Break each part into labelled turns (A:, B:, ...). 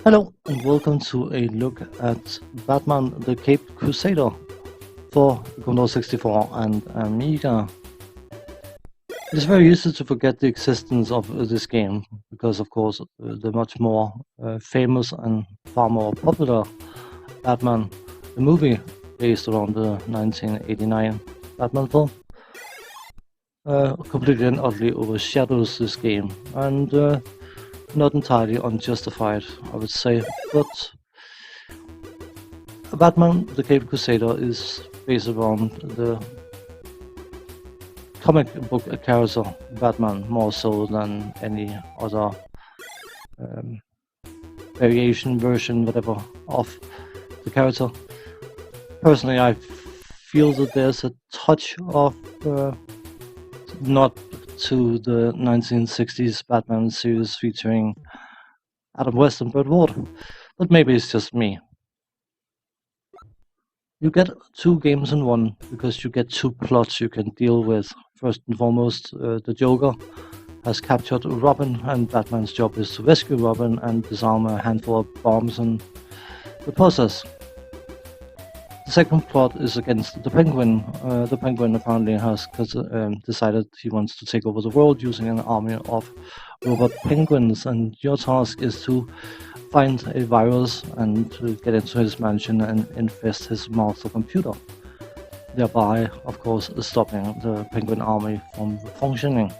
A: Hello and welcome to a look at Batman the Cape Crusader for Commodore 64 and Amiga. It is very easy to forget the existence of this game because of course the much more famous and far more popular Batman, the movie based around the 1989 Batman film, completely and utterly overshadows this game and not entirely unjustified, I would say, but Batman the Cape Crusader is based around the comic book character Batman more so than any other variation, version, whatever, of the character. Personally, I feel that there's a touch of nod to the 1960s Batman series featuring Adam West and Burt Ward, but maybe it's just me. You get two games in one because you get two plots you can deal with. First and foremost, the Joker has captured Robin, and Batman's job is to rescue Robin and disarm a handful of bombs in the process. The second plot is against the Penguin. The Penguin apparently has decided he wants to take over the world using an army of robot penguins, and your task is to find a virus and to get into his mansion and infest his master computer, thereby, of course, stopping the Penguin army from functioning.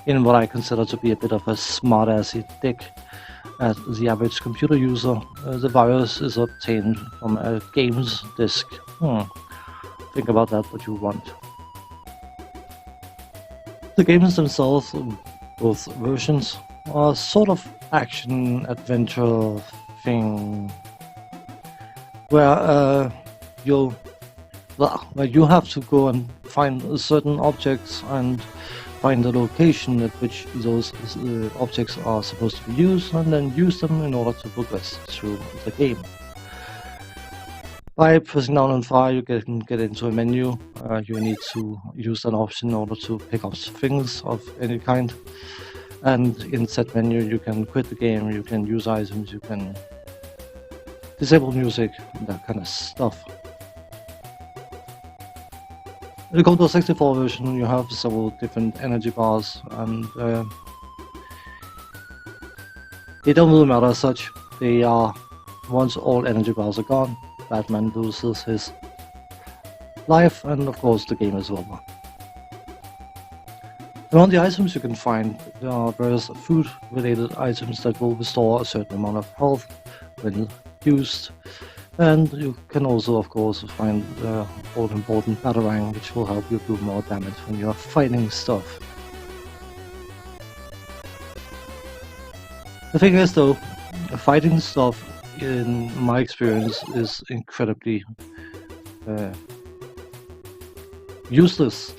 A: In what I consider to be a bit of a smart-assy dig at the average computer user, the virus is obtained from a games disk. Think about that what you want. The games themselves, both versions, are sort of action-adventure thing where you have to go and find certain objects and find the location at which those objects are supposed to be used, and then use them in order to progress through the game. By pressing down on fire, you can get into a menu. You need to use an option in order to pick up things of any kind. And in that menu, you can quit the game, you can use items, you can disable music, and that kind of stuff. In the Commodore 64 version, you have several different energy bars, and they don't really matter as such. They are, once all energy bars are gone, Batman loses his life, and of course the game is over. Around the items you can find, there are various food-related items that will restore a certain amount of health when used. And you can also, of course, find the all-important batarang, which will help you do more damage when you are fighting stuff. The thing is, though, fighting stuff, in my experience, is incredibly useless.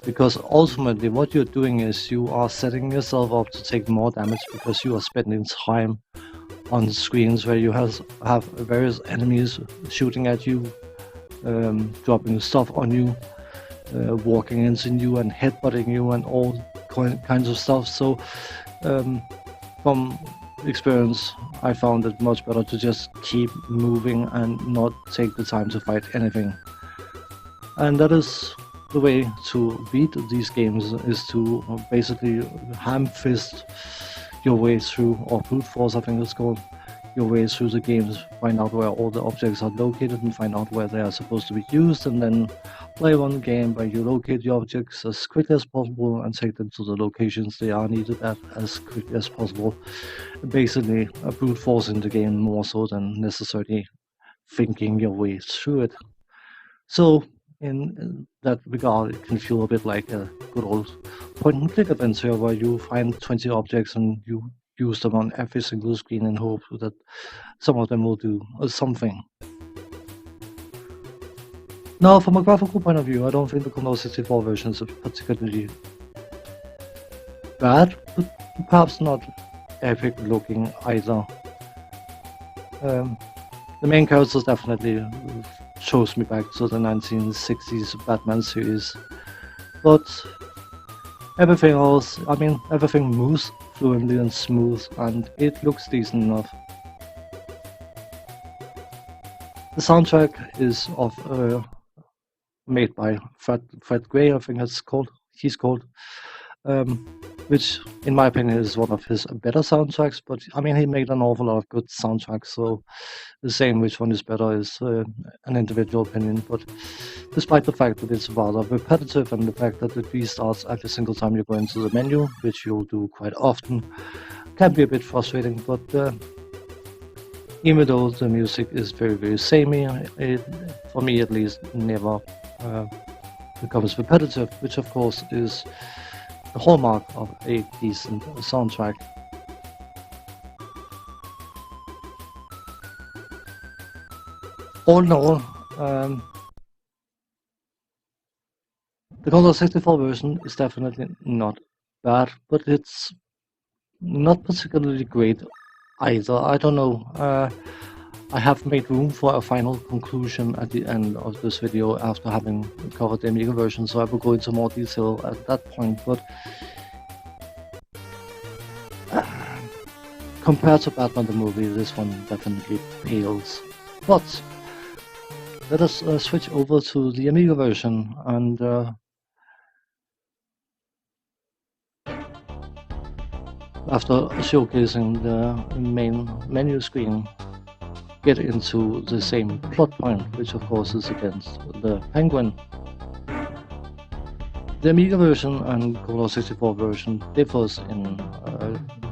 A: Because ultimately what you're doing is you are setting yourself up to take more damage because you are spending time on screens where you have various enemies shooting at you, dropping stuff on you, walking into you and headbutting you and all kinds of stuff. So from experience, I found it much better to just keep moving and not take the time to fight anything. And that is the way to beat these games, is to basically ham-fist your way through, or brute force I think it's called, your way through the games, find out where all the objects are located and find out where they are supposed to be used, and then play one game where you locate the objects as quickly as possible and take them to the locations they are needed at as quickly as possible. Basically a brute force in the game more so than necessarily thinking your way through it. So in that regard, it can feel a bit like a good old point-and-click adventure where you find 20 objects and you use them on every single screen and hope that some of them will do something. Now, from a graphical point of view, I don't think the Commodore 64 version is particularly bad, but perhaps not epic looking either. The main characters definitely shows me back to the 1960s Batman series, but Everything else, I mean, everything moves fluently and smooth, and it looks decent enough. The soundtrack is made by Fred Gray, I think he's called, um, which in my opinion is one of his better soundtracks. But I mean, he made an awful lot of good soundtracks, so the saying which one is better is an individual opinion. But despite the fact that it's rather repetitive and the fact that it restarts every single time you go into the menu, which you'll do quite often, can be a bit frustrating. But even though the music is very, very samey, it, for me at least, never becomes repetitive, which of course is the hallmark of a decent soundtrack. All in all, the Commodore 64 version is definitely not bad, but it's not particularly great either. I don't know. I have made room for a final conclusion at the end of this video after having covered the Amiga version, so I will go into more detail at that point. But compared to Batman the movie, this one definitely pales. But let us switch over to the Amiga version and after showcasing the main menu screen, get into the same plot point, which of course is against the Penguin. The Amiga version and Commodore 64 version differs in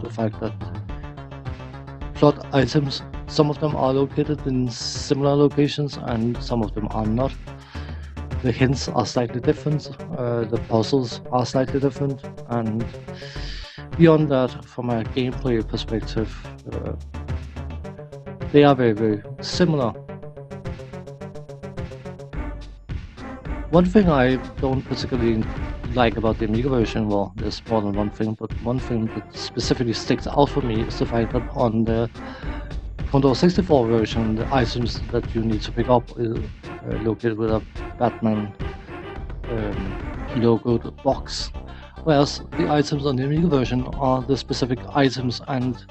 A: the fact that plot items, some of them are located in similar locations and some of them are not. The hints are slightly different, the puzzles are slightly different, and beyond that, from a gameplay perspective, they are very, very similar. One thing I don't particularly like about the Amiga version, well, there's more than one thing, but one thing that specifically sticks out for me is the fact that on the Commodore 64 version, the items that you need to pick up is located with a Batman logoed box, whereas the items on the Amiga version are the specific items and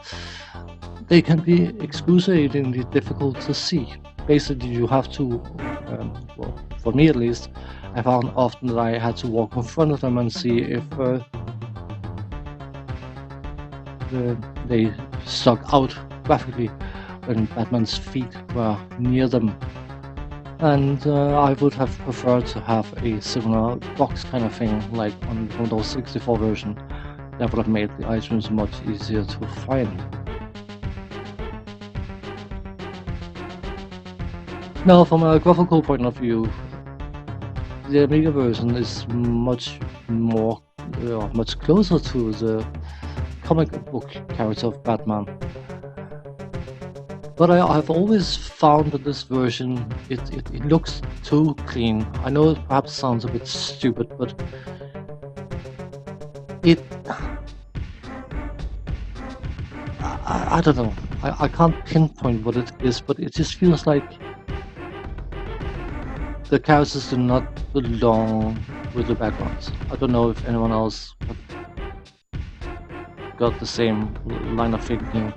A: they can be excruciatingly difficult to see. Basically, you have to, well, for me at least, I found often that I had to walk in front of them and see if they stuck out graphically when Batman's feet were near them. And I would have preferred to have a similar box kind of thing like on the Commodore 64 version. That would have made the items much easier to find. Now, from a graphical point of view, the Amiga version is much closer to the comic book character of Batman. But I've always found that this version, it looks too clean. I know it perhaps sounds a bit stupid, but I don't know. I can't pinpoint what it is, but it just feels like the characters do not belong with the backgrounds. I don't know if anyone else got the same line of thinking,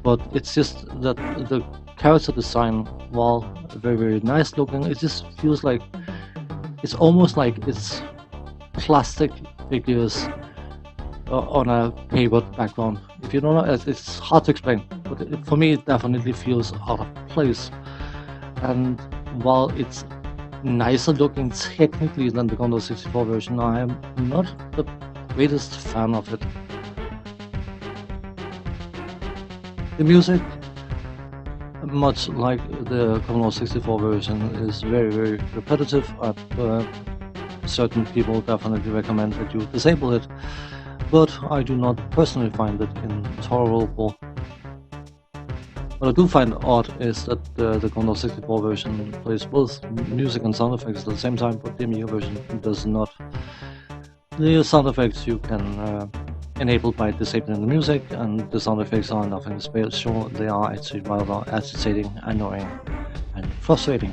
A: but it's just that the character design, while very, very nice looking, it just feels like it's almost like it's plastic figures on a papered background. If you don't know, it's hard to explain, but for me it definitely feels out of place. And while it's nicer looking technically than the Commodore 64 version, I am not the greatest fan of it. The music, much like the Commodore 64 version, is very, very repetitive, and certain people definitely recommend that you disable it, but I do not personally find it intolerable. What I do find odd is that the Commodore 64 version plays both music and sound effects at the same time, but the Amiga version does not. The sound effects you can enable by disabling the music, and the sound effects are nothing special. They are actually rather agitating, annoying, and frustrating.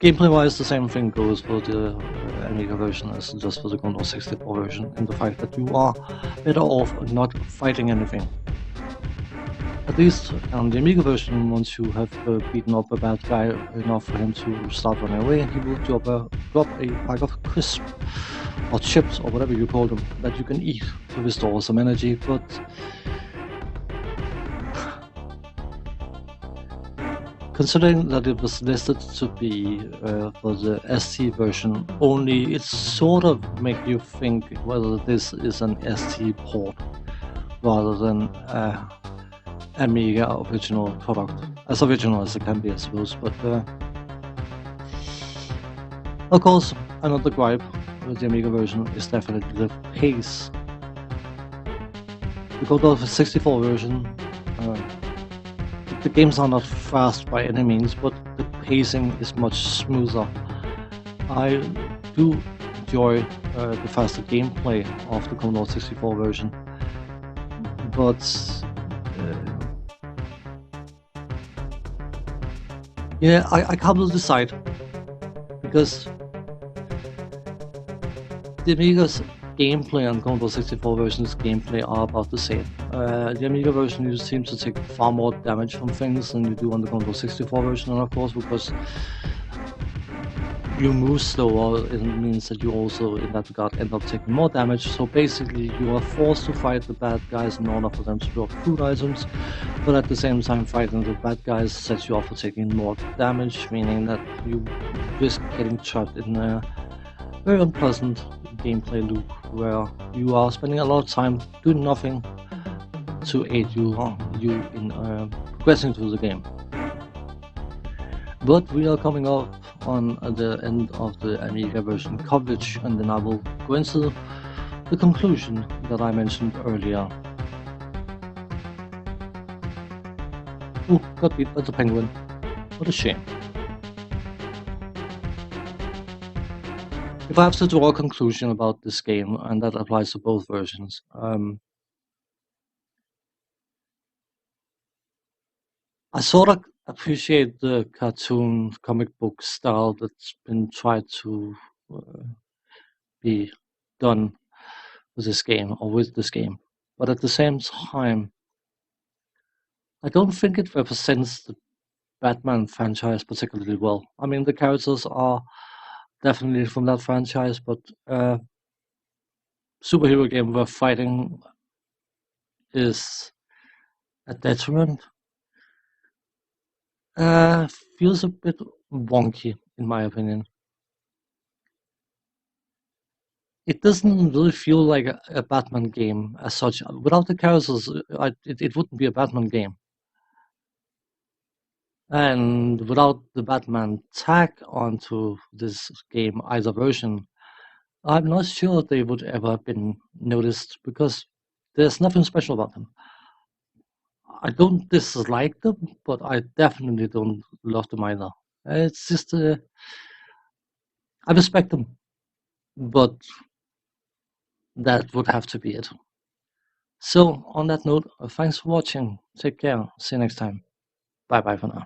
A: Gameplay-wise, the same thing goes for the Amiga version as just for the Commodore 64 version, in the fact that you are better off not fighting anything. At least on the Amiga version, once you have beaten up a bad guy enough for him to start running away, he will drop a bag of crisps or chips or whatever you call them that you can eat to restore some energy. But considering that it was listed to be for the ST version only, it sort of makes you think whether this is an ST port rather than Amiga original product. As original as it can be, I suppose. But of course, another gripe with the Amiga version is definitely the pace. The Commodore 64 version, the games are not fast by any means, but the pacing is much smoother. I do enjoy the faster gameplay of the Commodore 64 version, but yeah, I can't decide, because the Amiga's gameplay and Commodore 64 version's gameplay are about the same. The Amiga version, you seem to take far more damage from things than you do on the Commodore 64 version, and of course, because you move slower, it means that you also, in that regard, end up taking more damage. So basically, you are forced to fight the bad guys in order for them to drop food items, but at the same time, fighting the bad guys sets you off for taking more damage, meaning that you risk getting trapped in a very unpleasant gameplay loop where you are spending a lot of time doing nothing to aid you in progressing through the game. But we are coming up on the end of the Amiga version coverage, and then I will go into the conclusion that I mentioned earlier. Oh, got beat by the penguin. What a shame. If I have to draw a conclusion about this game, and that applies to both versions, I sort of appreciate the cartoon comic book style that's been tried to be done with this game, but at the same time, I don't think it represents the Batman franchise particularly well. I mean, the characters are definitely from that franchise, but superhero game where fighting is a detriment feels a bit wonky, in my opinion. It doesn't really feel like a Batman game as such. Without the characters, it wouldn't be a Batman game. And without the Batman tag onto this game, either version, I'm not sure they would ever have been noticed, because there's nothing special about them. I don't dislike them, but I definitely don't love them either. It's just I respect them, but that would have to be it. So on that note, thanks for watching. Take care. See you next time. Bye bye for now.